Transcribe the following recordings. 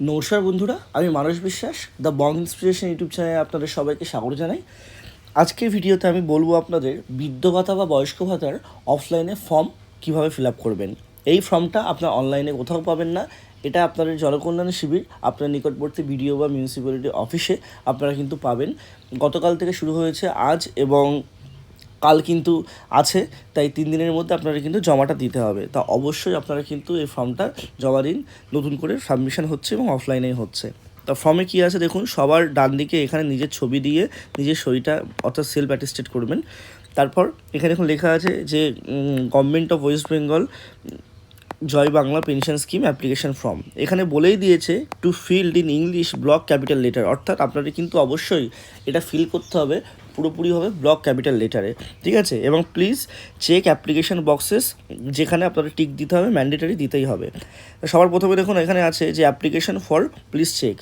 নমস্কার বন্ধুরা, আমি মানস বিশ্বাস দ্য বং ইন্সপিরেশন ইউটিউব চ্যানেলে আপনাদের সবাইকে স্বাগত জানাই। আজকের ভিডিওতে আমি বলবো আপনাদের বৃদ্ধ ভাতা বা বয়স্ক ভাতার অফলাইনে ফর্ম কীভাবে ফিল আপ করবেন। এই ফর্মটা আপনার অনলাইনে কোথাও পাবেন না। এটা আপনাদের জনকল্যাণ শিবির আপনার নিকটবর্তী বিডিও বা মিউনিসিপ্যালিটি অফিসে আপনারা কিন্তু পাবেন। গতকাল থেকে শুরু হয়েছে, আজ এবং কাল কিন্তু আছে, তাই 3 দিনের মধ্যে আপনারা কিন্তু জমাটা দিতে হবে। তা অবশ্যই আপনারা কিন্তু এই ফর্মটা জমা দিন। নতুন করে সাবমিশন হচ্ছে এবং অফলাইনেই হচ্ছে। তা ফর্মে কী আছে দেখুন, সবার ডান দিকে এখানে নিজের ছবি দিয়ে নিজের সইটা অর্থাৎ সেলফ অ্যাটেস্টেড করবেন। তারপর এখানে এখন লেখা আছে যে government of West Bengal Joy Bangla pension scheme application form. এখানে বলেই দিয়েছে to filled in English block capital letter, অর্থাৎ আপনাদের কিন্তু অবশ্যই এটা ফিল করতে হবে পুরোপুরিভাবে ব্লক ক্যাপিটাল লেটারে, ঠিক আছে। এবং প্লিজ চেক অ্যাপ্লিকেশন বক্সেস, যেখানে আপনাদের টিক দিতে হবে, ম্যান্ডেটারি দিতেই হবে। সবার প্রথমে দেখুন এখানে আছে যে অ্যাপ্লিকেশন ফর প্লিজ চেক।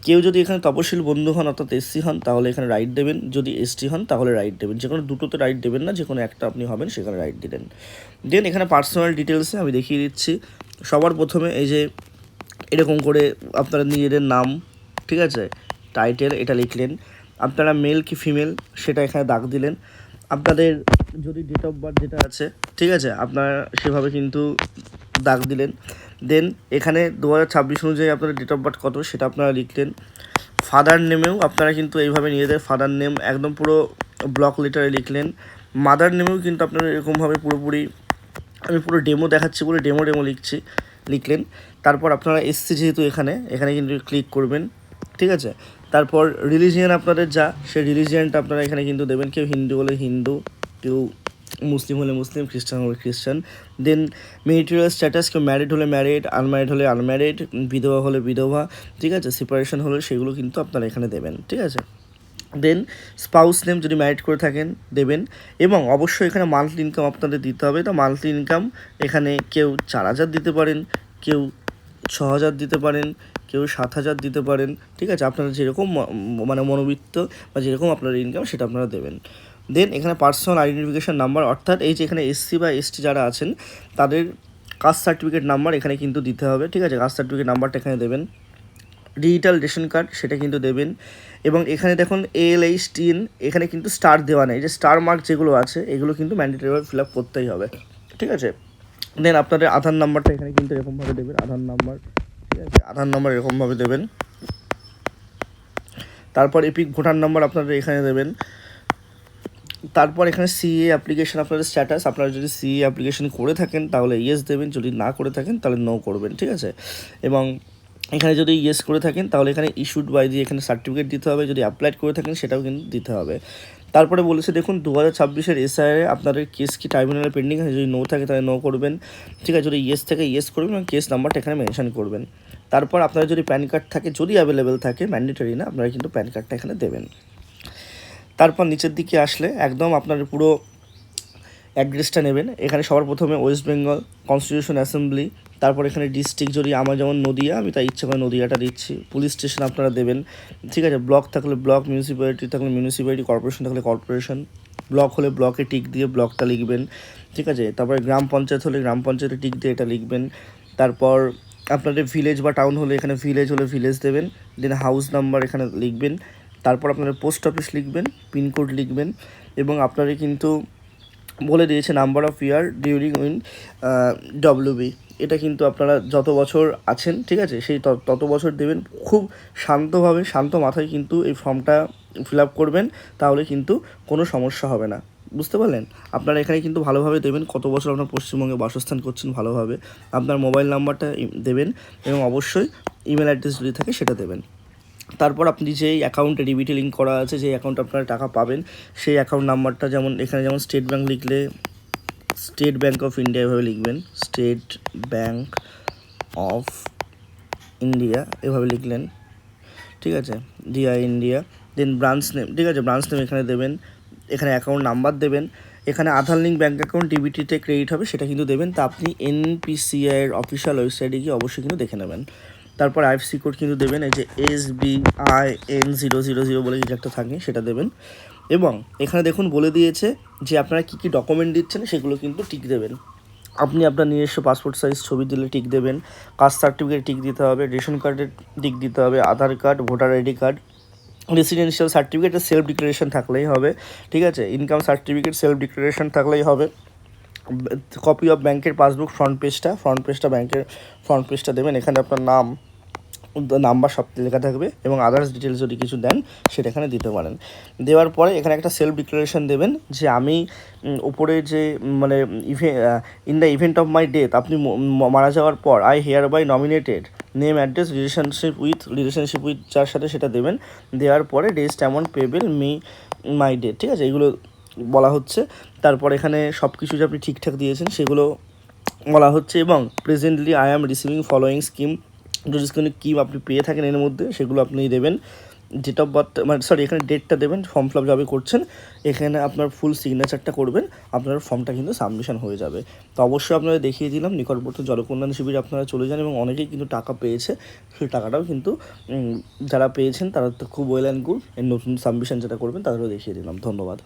কেউ যদি এখানে তপশিল বন্ধু হন অর্থাৎ এসসি হন তাহলে এখানে রাইট দেবেন, যদি এসটি হন তাহলে রাইট দেবেন। যে কোনো দুটোতে রাইট দেবেন না, যে কোনো একটা আপনি হবেন সেখানে রাইট দিলেন। দেন এখানে পার্সোনাল ডিটেলসে আমি দেখিয়ে দিচ্ছি। সবার প্রথমে এই যে এরকম করে আপনারা নিজেদের নাম, ঠিক আছে, টাইটেল এটা লিখলেন। আপনারা মেল কি ফিমেল সেটা এখানে দাগ দিলেন। আপনাদের যদি ডেট অফ বার্থ যেটা আছে, ঠিক আছে, আপনারা সেভাবে কিন্তু দাগ দিলেন। দেন এখানে 2026 অনুযায়ী আপনাদের ডেট অফ বার্থ কত সেটা আপনারা লিখলেন। ফাদার নেমেও আপনারা কিন্তু এইভাবে নিজেদের ফাদার নেম একদম পুরো ব্লক লেটারে লিখলেন। মাদার নেমেও কিন্তু আপনারা এরকমভাবে পুরোপুরি, আমি পুরো ডেমো দেখাচ্ছি বলে ডেমো লিখলেন। তারপর আপনারা এসসি যেহেতু এখানে কিন্তু ক্লিক করবেন, ঠিক আছে। তারপর রিলিজিয়ান আপনাদের যা, সেই রিলিজিয়ানটা আপনারা এখানে কিন্তু দেবেন। কেউ হিন্দু হলে হিন্দু, কেউ মুসলিম হলে মুসলিম, খ্রিস্টান হলে খ্রিস্টান। দেন মেরিটাল স্ট্যাটাস, কেউ ম্যারিড হলে ম্যারিড, আনম্যারিড হলে আনম্যারিড, বিধবা হলে বিধবা, ঠিক আছে, সেপারেশন হলে সেগুলো কিন্তু আপনারা এখানে দেবেন, ঠিক আছে। দেন স্পাউস নেম যদি ম্যারিড করে থাকেন দেবেন। এবং অবশ্যই এখানে মান্থলি ইনকাম আপনাদের দিতে হবে। তো মান্থলি ইনকাম এখানে কেউ 4,000 দিতে পারেন, কেউ 6,000 দিতে পারেন, কেউ 7,000 দিতে পারেন, ঠিক আছে। আপনারা যেরকম মানে মনোবৃত্ত বা যেরকম আপনার ইনকাম সেটা আপনারা দেবেন। দেন এখানে পার্সোনাল আইডেন্টিফিকেশান নাম্বার, অর্থাৎ এই যে এখানে এসসি বা এসটি যারা আছেন তাদের কাস্ট সার্টিফিকেট নাম্বার এখানে কিন্তু দিতে হবে, ঠিক আছে। কাস্ট সার্টিফিকেট নাম্বারটা এখানে দেবেন। ডিজিটাল রেশন কার্ড সেটা কিন্তু দেবেন। এবং এখানে দেখুন ALHTN এখানে কিন্তু স্টার দেওয়া নেই, যে স্টার মার্ক যেগুলো আছে এগুলো কিন্তু ম্যান্ডেটরিভাবে ফিল আপ করতেই হবে, ঠিক আছে। দেন আপনাদের আধার নাম্বারটা এখানে কিন্তু এরকমভাবে দেবেন, আধার নাম্বার, ঠিক আছে, আধার নাম্বার এরকমভাবে দেবেন। তারপর এপিক ভোটার নাম্বার আপনারা এখানে দেবেন। তারপর এখানে সিএ অ্যাপ্লিকেশন আপনাদের স্ট্যাটাস, আপনারা যদি সিএ অ্যাপ্লিকেশন করে থাকেন তাহলে ইয়েস দেবেন, যদি না করে থাকেন তাহলে নো করবেন, ঠিক আছে। এবং এখানে যদি ইয়েস করে থাকেন তাহলে এখানে ইস্যুড বাই দিয়ে এখানে সার্টিফিকেট দিতে হবে, যদি অ্যাপ্লাইড করে থাকেন সেটাও কিন্তু দিতে হবে। তারপরে বলেছে দেখুন 2026-এর এসআইআরে আপনাদের কেস কি ট্রাইব্যুনালে পেন্ডিং আছে, যদি নো থাকে তাহলে নো করবেন, ঠিক আছে। যদি ইয়েস থাকে ইয়েস করবেন এবং কেস নাম্বারটা এখানে মেনশন করবেন। তারপর আপনার যদি প্যান কার্ড থাকে, যদি অ্যাভেলেবেল থাকে, ম্যান্ডেটরি না, আপনারা কিন্তু প্যান কার্ডটা এখানে দেবেন। তারপর নিচের দিকে আসলে একদম আপনার পুরো অ্যাড্রেসটা নেবেন। এখানে সবার প্রথমে ওয়েস্ট বেঙ্গল কনস্টিটিউশন অ্যাসেম্বলি, তারপর এখানে ডিস্ট্রিক্ট, যদি আমার যেমন নদিয়া আমি তাই ইচ্ছা করে নদিয়াটা দিচ্ছি। পুলিশ স্টেশন আপনারা দেবেন, ঠিক আছে। ব্লক থাকলে ব্লক, মিউনিসিপ্যালিটি থাকলে মিউনিসিপ্যালিটি, কর্পোরেশন থাকলে কর্পোরেশন, ব্লক হলে ব্লকে টিক দিয়ে ব্লকটা লিখবেন, ঠিক আছে। তারপরে গ্রাম পঞ্চায়েত হলে গ্রাম পঞ্চায়েতে টিক দিয়ে এটা লিখবেন। তারপর আপনাদের ভিলেজ বা টাউন হলে এখানে ভিলেজ হলে ভিলেজ দেবেন। দেন হাউস নাম্বার এখানে লিখবেন। তারপর আপনারা পোস্ট অফিস লিখবেন, পিনকোড লিখবেন। এবং আপনারা কিন্তু বলে দিয়েছে number of year during win WB, এটা কিন্তু আপনারা যত বছর আছেন, ঠিক আছে, সেই তত বছর দেবেন। খুব শান্তভাবে, শান্ত মাথায় কিন্তু এই ফর্মটা ফিল আপ করবেন, তাহলে কিন্তু কোনো সমস্যা হবে না, বুঝতে পারলেন। আপনারা এখানে কিন্তু ভালোভাবে দেবেন কত বছর আপনার পশ্চিমবঙ্গে বাসস্থান করছেন, ভালোভাবে আপনার মোবাইল নাম্বারটা দেবেন এবং অবশ্যই ইমেল অ্যাড্রেস যদি থাকে সেটা দেবেন। তারপর আপনি যেই অ্যাকাউন্টে ডিবিটি লিঙ্ক করা আছে, যে অ্যাকাউন্টে আপনারা টাকা পাবেন, সেই অ্যাকাউন্ট নাম্বারটা, যেমন এখানে যেমন স্টেট ব্যাঙ্ক লিখলে স্টেট ব্যাঙ্ক অফ ইন্ডিয়া এভাবে লিখবেন, স্টেট ব্যাঙ্ক অফ ইন্ডিয়া এভাবে লিখলেন, ঠিক আছে, ডিআই ইন্ডিয়া। দেন ব্রাঞ্চ নেম, ঠিক আছে, ব্রাঞ্চ নেম এখানে দেবেন। এখানে অ্যাকাউন্ট নাম্বার দেবেন। এখানে আধার লিঙ্ক ব্যাঙ্ক অ্যাকাউন্ট ডিবিটিতে ক্রেডিট হবে সেটা কিন্তু দেবেন। তা আপনি NPCI-এর অফিসিয়াল ওয়েবসাইটে গিয়ে অবশ্যই কিন্তু দেখে নেবেন। তারপর IFSC কোড কিন্তু দেবেন, এই যে SBIN000 বলে কিছু একটা থাকে সেটা দেবেন। এবং এখানে দেখুন বলে দিয়েছে যে আপনারা কী কী ডকুমেন্ট দিচ্ছেন সেগুলো কিন্তু টিক দেবেন। আপনি আপনার নিজস্ব পাসপোর্ট সাইজ ছবি দিলে টিক দেবেন, কাস্ট সার্টিফিকেট টিক দিতে হবে, রেশন কার্ডের টিক দিতে হবে, Aadhaar card, voter ID card, residential certificate, self declaration থাকলেই হবে, ঠিক আছে, ইনকাম সার্টিফিকেট, সেলফ ডিক্লারেশন থাকলেই হবে, কপি অফ ব্যাংকের পাসবুক ফ্রন্ট পেজটা ব্যাংকের ফ্রন্ট পেজটা দেবেন, এখানে আপনার নাম, নাম্বার সব লেখা থাকবে এবং আদার্স ডিটেলস যদি কিছু দেন সেটা এখানে দিতে পারেন। দেওয়ার পরে এখানে একটা সেলফ ডিক্লারেশন দেবেন যে আমি উপরে যে মানে in the event of my death, আপনি মারা যাওয়ার পর I hereby nominated name address relationship with যার সাথে সেটা দেবেন। দেওয়ার পরে resist amount payable my death, ঠিক আছে, এগুলো বলা হচ্ছে। তারপর এখানে সব কিছু যে আপনি ঠিকঠাক দিয়েছেন সেগুলো বলা হচ্ছে এবং presently I am receiving following scheme, যদি কোনো স্কিম আপনি পেয়ে থাকেন এর মধ্যে সেগুলো আপনি দেবেন। ডেট অফ বার্থ মানে এখানে ডেটটা দেবেন, ফর্ম ফিল আপ যাবে করছেন, এখানে আপনার ফুল সিগনেচারটা করবেন, আপনার ফর্মটা কিন্তু সাবমিশন হয়ে যাবে। তো অবশ্যই আপনারা দেখিয়ে দিলাম, নিকটবর্তী জলকল্যাণ শিবিরে আপনারা চলে যান এবং অনেকেই কিন্তু টাকা পেয়েছে, সেই টাকাটাও কিন্তু যারা পেয়েছেন তারা তো খুব ওয়েল অ্যান্ড গুড, এর নতুন সাবমিশন যেটা করবেন তাদেরও দেখিয়ে দিলাম। ধন্যবাদ।